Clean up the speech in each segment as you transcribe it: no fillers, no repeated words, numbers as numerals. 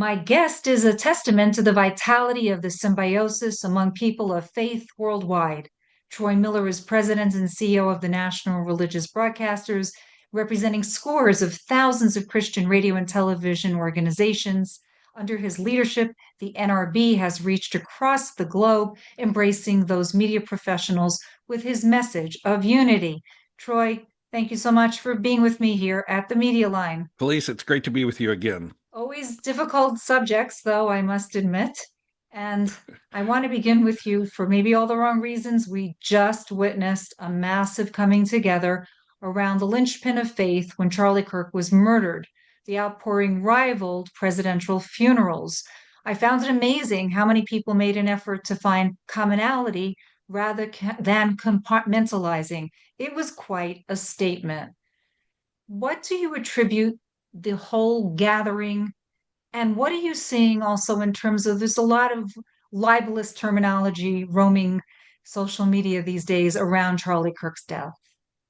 My guest is a testament to the vitality of the symbiosis among people of faith worldwide. Troy Miller is president and CEO of the National Religious Broadcasters, representing scores of thousands of Christian radio and television organizations. Under his leadership, the NRB has reached across the globe, embracing those media professionals with his message of unity. Troy, thank you so much for being with me here at the Media Line. Felice, it's great to be with you again. Always difficult subjects, though, I must admit. And I want to begin with you for maybe all the wrong reasons. We just witnessed a massive coming together around the linchpin of faith when Charlie Kirk was murdered. The outpouring rivaled presidential funerals. I found it amazing how many people made an effort to find commonality rather than compartmentalizing. It was quite a statement. What do you attribute the whole gathering? And what are you seeing also in terms of there's a lot of libelous terminology roaming social media these days around Charlie Kirk's death?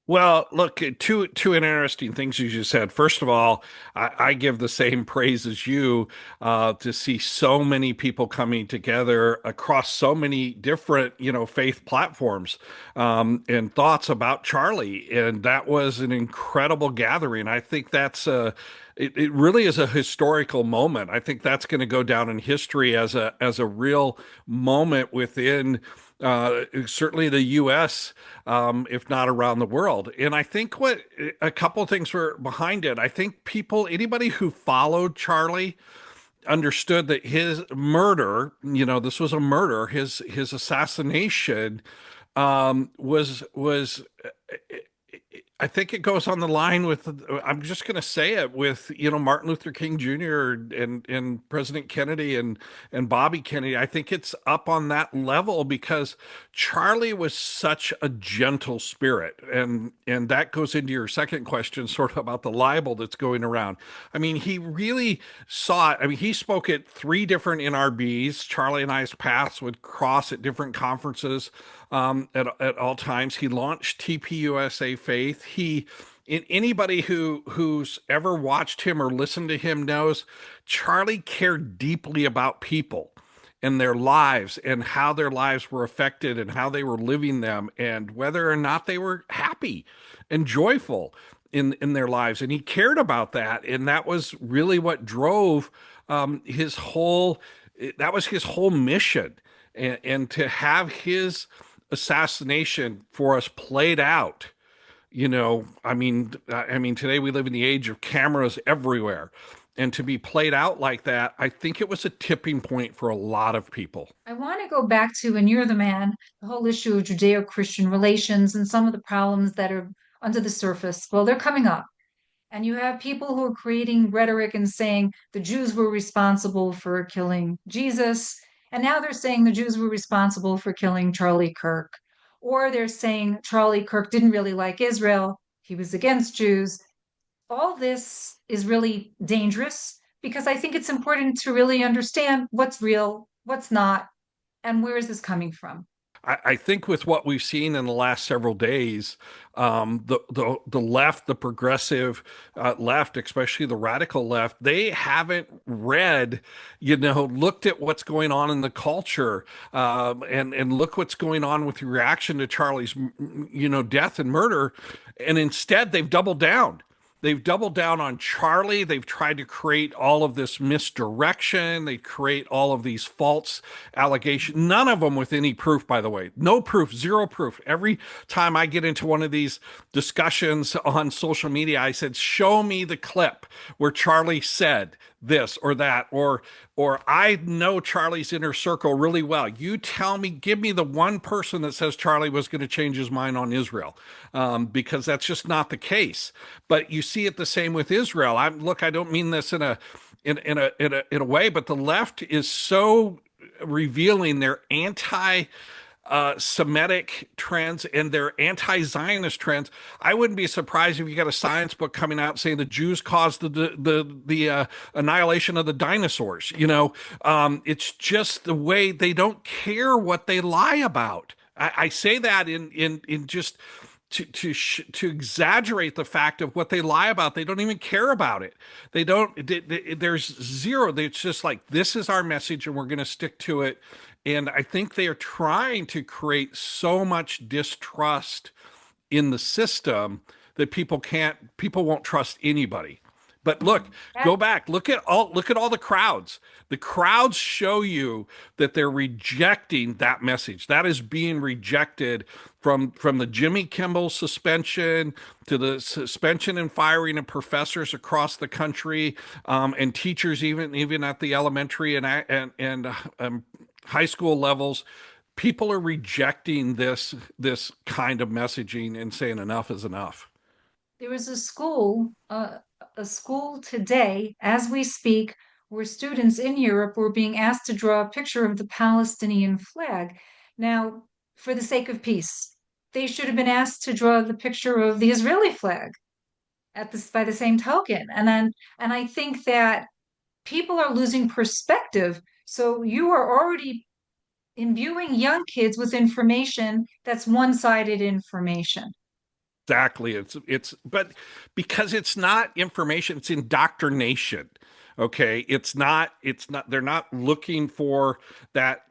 Well, look, two interesting things you just said. First of all, I give the same praise as you to see so many people coming together across so many different, faith platforms and thoughts about Charlie, and that was an incredible gathering. I think it really is a historical moment. I think that's going to go down in history as a real moment within certainly the U.S., if not around the world. And I think what a couple of things were behind it. I think anybody who followed Charlie understood that his murder, this was a murder, his assassination was I think it goes on the line with, I'm just going to say it, with, Martin Luther King Jr. and President Kennedy and Bobby Kennedy. I think it's up on that level because Charlie was such a gentle spirit. And that goes into your second question, sort of about the libel that's going around. I mean, he really saw it. I mean, he spoke at three different NRBs. Charlie and I's paths would cross at different conferences at all times. He launched TPUSA Faith. Anybody who's ever watched him or listened to him knows Charlie cared deeply about people and their lives and how their lives were affected and how they were living them and whether or not they were happy and joyful in their lives. And he cared about that. And that was really what drove his whole, that was his whole mission. And to have his assassination for us played out, I mean today we live in the age of cameras everywhere, and to be played out like that, I think it was a tipping point for a lot of people. I want to go back to, and you're the man, the whole issue of Judeo-Christian relations and some of the problems that are under the surface. Well, they're coming up. And you have people who are creating rhetoric and saying the Jews were responsible for killing Jesus. And now they're saying the Jews were responsible for killing Charlie Kirk. Or they're saying Charlie Kirk didn't really like Israel, he was against Jews. All this is really dangerous because I think it's important to really understand what's real, what's not, and where is this coming from. I think with what we've seen in the last several days, the left, the progressive left, especially the radical left, they haven't read, looked at what's going on in the culture, and look what's going on with the reaction to Charlie's, death and murder, and instead they've doubled down. They've doubled down on Charlie. They've tried to create all of this misdirection. They create all of these false allegations, none of them with any proof, by the way. No proof, zero proof. Every time I get into one of these discussions on social media, I said, show me the clip where Charlie said this or that, or I know Charlie's inner circle really well. You tell me, give me the one person that says Charlie was going to change his mind on Israel, because that's just not the case. But you see it the same with Israel. I don't mean this in a way, but the left is so revealing their anti Semitic trends and their anti-Zionist trends. I wouldn't be surprised if you got a science book coming out saying the Jews caused the annihilation of the dinosaurs. It's just the way they don't care what they lie about. I say that in just to exaggerate the fact of what they lie about. They don't even care about it. They don't. There's zero. It's just like, this is our message, and we're going to stick to it. And I think they are trying to create so much distrust in the system that people won't trust anybody. But look, That go back, look at all the crowds. The crowds show you that they're rejecting that message. That is being rejected, from the Jimmy Kimmel suspension to the suspension and firing of professors across the country, and teachers, even at the elementary and high school levels. People are rejecting this kind of messaging and saying enough is enough. there was a school today, as we speak, where students in Europe were being asked to draw a picture of the Palestinian flag. Now, for the sake of peace, they should have been asked to draw the picture of the Israeli flag by the same token. And I think that people are losing perspective. So you are already imbuing young kids with information that's one-sided information. Exactly. But because it's not information, it's indoctrination. Okay. It's not, they're not looking for that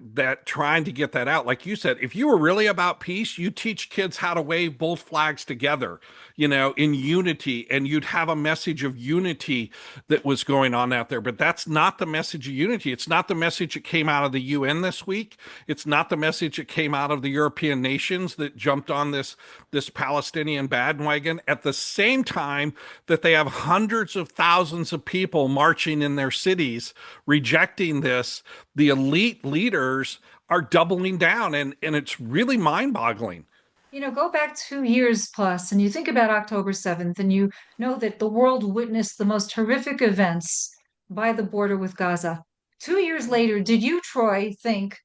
trying to get that out. Like you said, if you were really about peace, you teach kids how to wave both flags together, in unity, and you'd have a message of unity that was going on out there. But that's not the message of unity. It's not the message that came out of the UN this week. It's not the message that came out of the European nations that jumped on this Palestinian bandwagon at the same time that they have hundreds of thousands of people marching in their cities rejecting this. The elite leaders are doubling down, and it's really mind-boggling. Go back 2 years plus, and you think about October 7th, and you know that the world witnessed the most horrific events by the border with Gaza. 2 years later, did you, Troy, think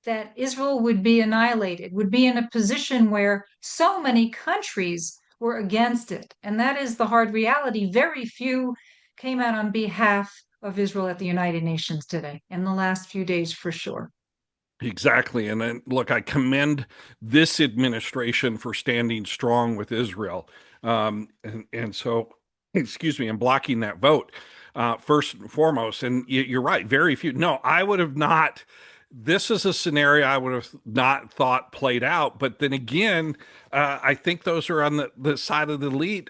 that Israel would be annihilated, would be in a position where so many countries were against it? And that is the hard reality. Very few came out on behalf of Israel at the United Nations today, in the last few days, for sure. Exactly. And then, look, I commend this administration for standing strong with Israel. And so, excuse me, and blocking that vote, first and foremost. And you're right, very few. No, I would have not. This is a scenario I would have not thought played out. But then again, I think those are on the side of the elite.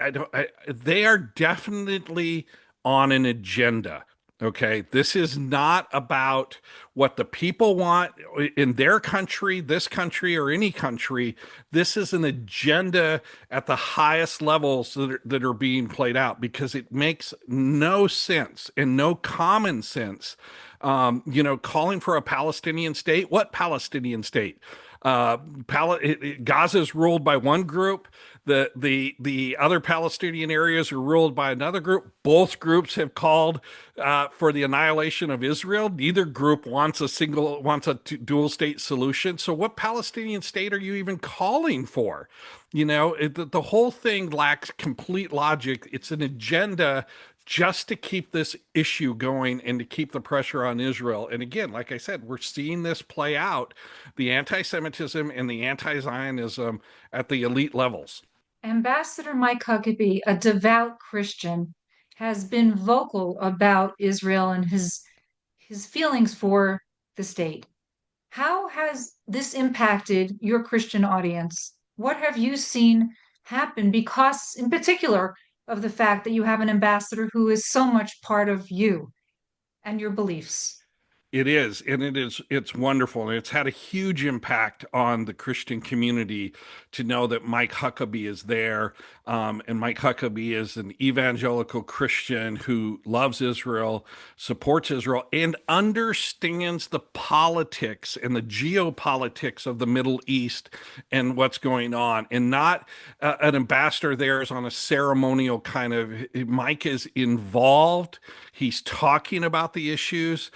They are definitely on an agenda. Okay, this is not about what the people want in their country, this country, or any country. This is an agenda at the highest levels that are being played out, because it makes no sense and no common sense. Calling for a Palestinian state. What Palestinian state? Gaza is ruled by one group. The other Palestinian areas are ruled by another group. Both groups have called for the annihilation of Israel. Neither group wants a dual state solution. So what Palestinian state are you even calling for? The whole thing lacks complete logic. It's an agenda just to keep this issue going and to keep the pressure on Israel. And again, like I said, we're seeing this play out, the anti-Semitism and the anti-Zionism at the elite levels. Ambassador Mike Huckabee, a devout Christian, has been vocal about Israel and his feelings for the state. How has this impacted your Christian audience? What have you seen happen because, in particular, of the fact that you have an ambassador who is so much part of you and your beliefs? It is, and it's wonderful. And it's had a huge impact on the Christian community to know that Mike Huckabee is there. And Mike Huckabee is an evangelical Christian who loves Israel, supports Israel, and understands the politics and the geopolitics of the Middle East and what's going on. And not an ambassador there is on a ceremonial kind of. Mike is involved. He's talking about the issues.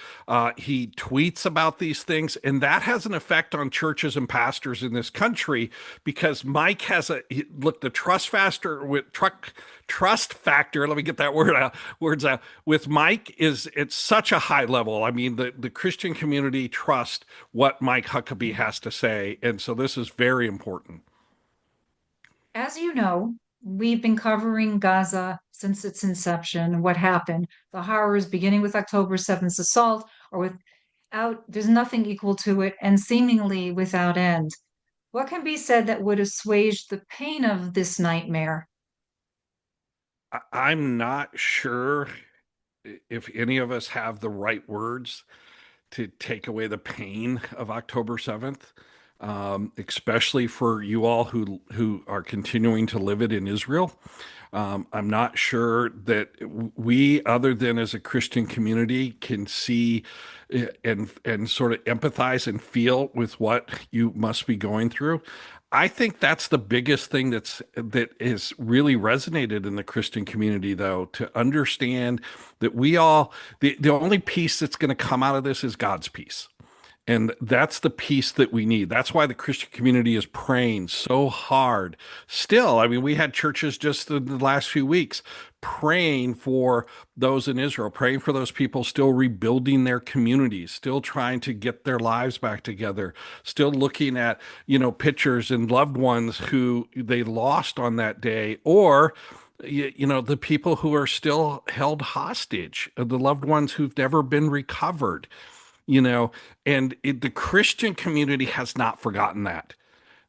He tweets about these things, and that has an effect on churches and pastors in this country, because Mike has look, the trust factor. Let me get that words out. With Mike, it's such a high level. I mean, the Christian community trust what Mike Huckabee has to say, and so this is very important. As you know, we've been covering Gaza since its inception, what happened, the horrors beginning with October 7th assault, or without, there's nothing equal to it, and seemingly without end. What can be said that would assuage the pain of this nightmare? I'm not sure if any of us have the right words to take away the pain of October 7th, especially for you all who are continuing to live it in Israel. I'm not sure that we, other than as a Christian community, can see and sort of empathize and feel with what you must be going through. I think that's the biggest thing that has really resonated in the Christian community, though, to understand that we all the only peace that's going to come out of this is God's peace. And that's the peace that we need. That's why the Christian community is praying so hard. Still, I mean, we had churches just in the last few weeks praying for those in Israel, praying for those people still rebuilding their communities, still trying to get their lives back together, still looking at, pictures and loved ones who they lost on that day, or the people who are still held hostage, the loved ones who've never been recovered, you know, and the Christian community has not forgotten that.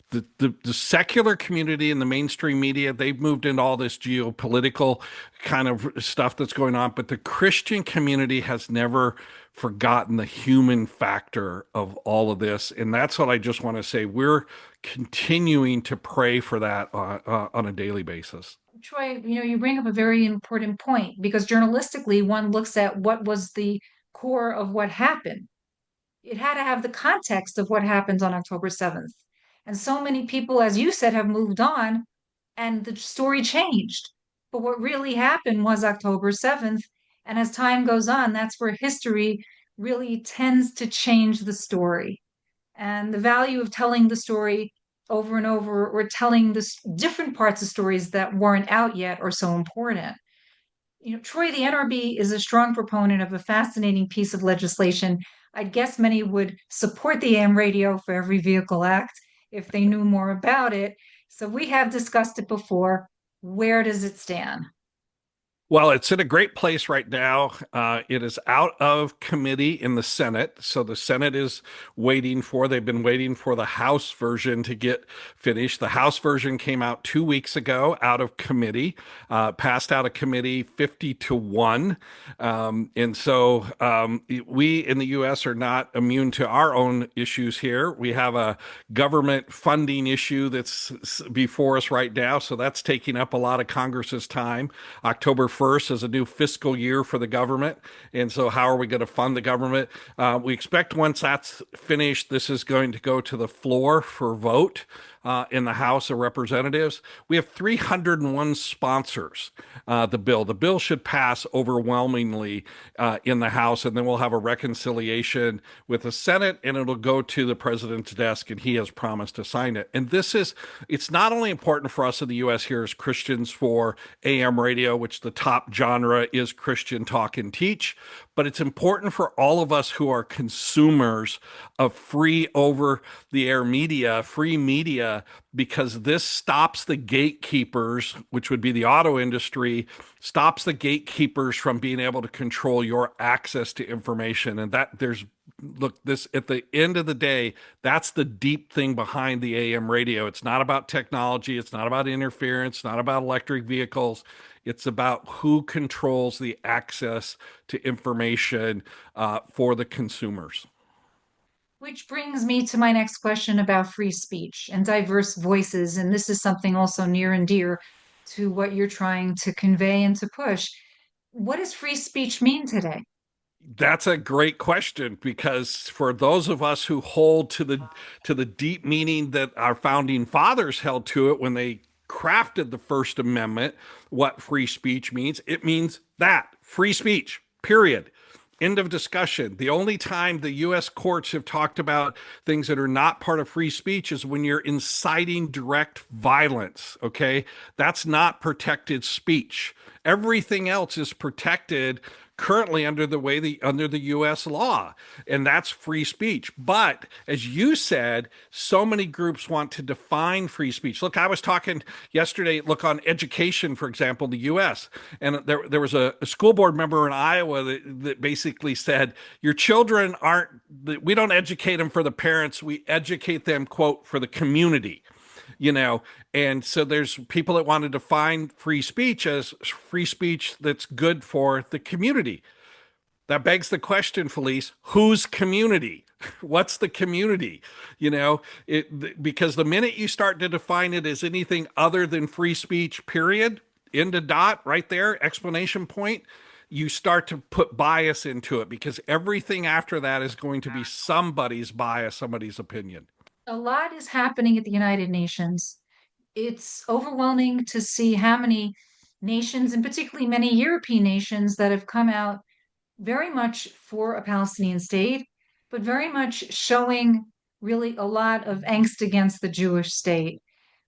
The secular community and the mainstream media, they've moved into all this geopolitical kind of stuff that's going on, but the Christian community has never forgotten the human factor of all of this. And that's what I just want to say. We're continuing to pray for that on a daily basis. Troy, you bring up a very important point because journalistically, one looks at what was the core of what happened. It had to have the context of what happened on October 7th. And so many people, as you said, have moved on and the story changed. But what really happened was October 7th. And as time goes on, that's where history really tends to change the story. And the value of telling the story over and over or telling the different parts of stories that weren't out yet are so important. Troy, the NRB is a strong proponent of a fascinating piece of legislation. I guess many would support the AM radio for every vehicle act if they knew more about it. So we have discussed it before. Where does it stand? Well, it's in a great place right now. It is out of committee in the Senate. So the Senate is they've been waiting for the House version to get finished. The House version came out 2 weeks ago out of committee, passed out of committee 50-1. We in the U.S. are not immune to our own issues here. We have a government funding issue that's before us right now. So that's taking up a lot of Congress's time. October 1st is a new fiscal year for the government. And so, how are we going to fund the government? We expect once that's finished, this is going to go to the floor for vote in the House of Representatives. We have 301 sponsors. The bill should pass overwhelmingly in the House, and then we'll have a reconciliation with the Senate, and it'll go to the president's desk, and he has promised to sign it. And it's not only important for us in the U.S. here as Christians for AM radio, which the top genre is Christian talk and teach, but it's important for all of us who are consumers of free over the air media, free media, because this stops the gatekeepers, which would be the auto industry, stops the gatekeepers from being able to control your access to information. And this at the end of the day, that's the deep thing behind the AM radio. It's not about technology, it's not about interference, not about electric vehicles. It's about who controls the access to information for the consumers. Which brings me to my next question about free speech and diverse voices. And this is something also near and dear to what you're trying to convey and to push. What does free speech mean today? That's a great question, because for those of us who hold to the deep meaning that our founding fathers held to it when they crafted the First Amendment, what free speech means, it means that free speech, period. End of discussion. The only time the U.S. courts have talked about things that are not part of free speech is when you're inciting direct violence. Okay. That's not protected speech. Everything else is protected currently under the US law, and that's free speech. But as you said, so many groups want to define free speech. Look, I was talking yesterday, look, on education, for example, in the US, and there was a school board member in Iowa that basically said, your children aren't, we don't educate them for the parents, we educate them, quote, for the community. you know and so there's people that want to define free speech as free speech that's good for the community. That begs the question, Felice, whose community? What's the community? Because the minute you start to define it as anything other than free speech, period, end of dot, right there, explanation point, you start to put bias into it, because everything after that is going to be somebody's bias, somebody's opinion. A lot is happening at the United Nations. It's overwhelming to see how many nations, and particularly many European nations, that have come out very much for a Palestinian state, but very much showing really a lot of angst against the Jewish state.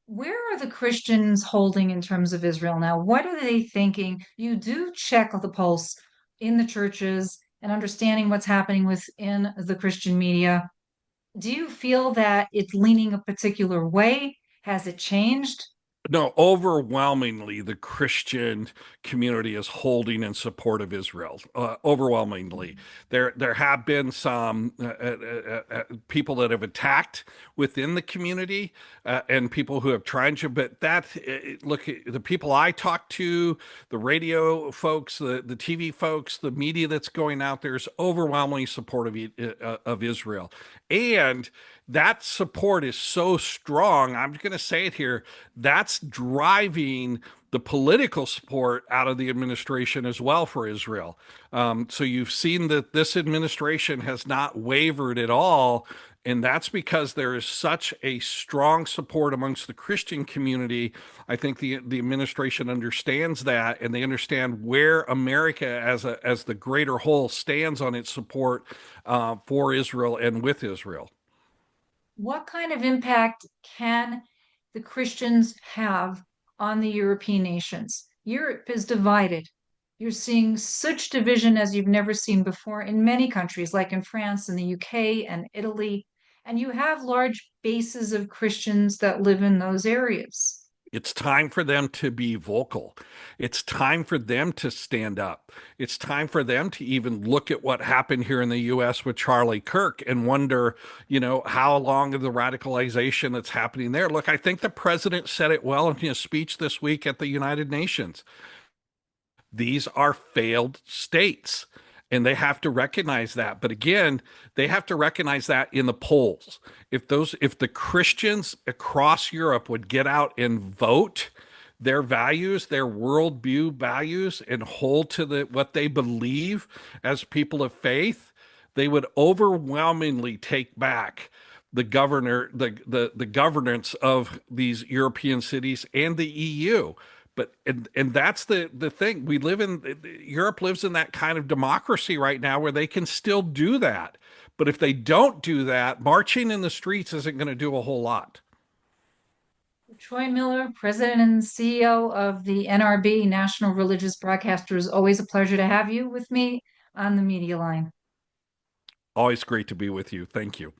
Where are the Christians holding in terms of Israel now? What are they thinking? You do check the pulse in the churches and understanding what's happening within the Christian media. Do you feel that it's leaning a particular way? Has it changed? No, overwhelmingly, the Christian community is holding in support of Israel. Overwhelmingly, there have been some people that have attacked within the community, and people who have tried to. But look, the people I talk to, the radio folks, the TV folks, the media that's going out there is overwhelmingly supportive of Israel, and that support is so strong. I'm going to say it here. That's driving the political support out of the administration as well for Israel. So you've seen that this administration has not wavered at all. And that's because there is such a strong support amongst the Christian community. I think the administration understands that, and they understand where America as the greater whole stands on its support for Israel and with Israel. What kind of impact can the Christians have on the European nations? Europe is divided. You're seeing such division as you've never seen before in many countries, like in France and the UK and Italy. And you have large bases of Christians that live in those areas. It's time for them to be vocal. It's time for them to stand up. It's time for them to even look at what happened here in the US with Charlie Kirk and wonder, how long of the radicalization that's happening there. Look, I think the president said it well in his speech this week at the United Nations. These are failed states, and they have to recognize that. But again, they have to recognize that in the polls. If the Christians across Europe would get out and vote their values, their worldview values, and hold to what they believe as people of faith, they would overwhelmingly take back the governance of these European cities and the EU. But and that's the thing. Europe lives in that kind of democracy right now where they can still do that. But if they don't do that, marching in the streets isn't going to do a whole lot. Troy Miller, President and CEO of the NRB, National Religious Broadcasters. Always a pleasure to have you with me on the media line. Always great to be with you. Thank you.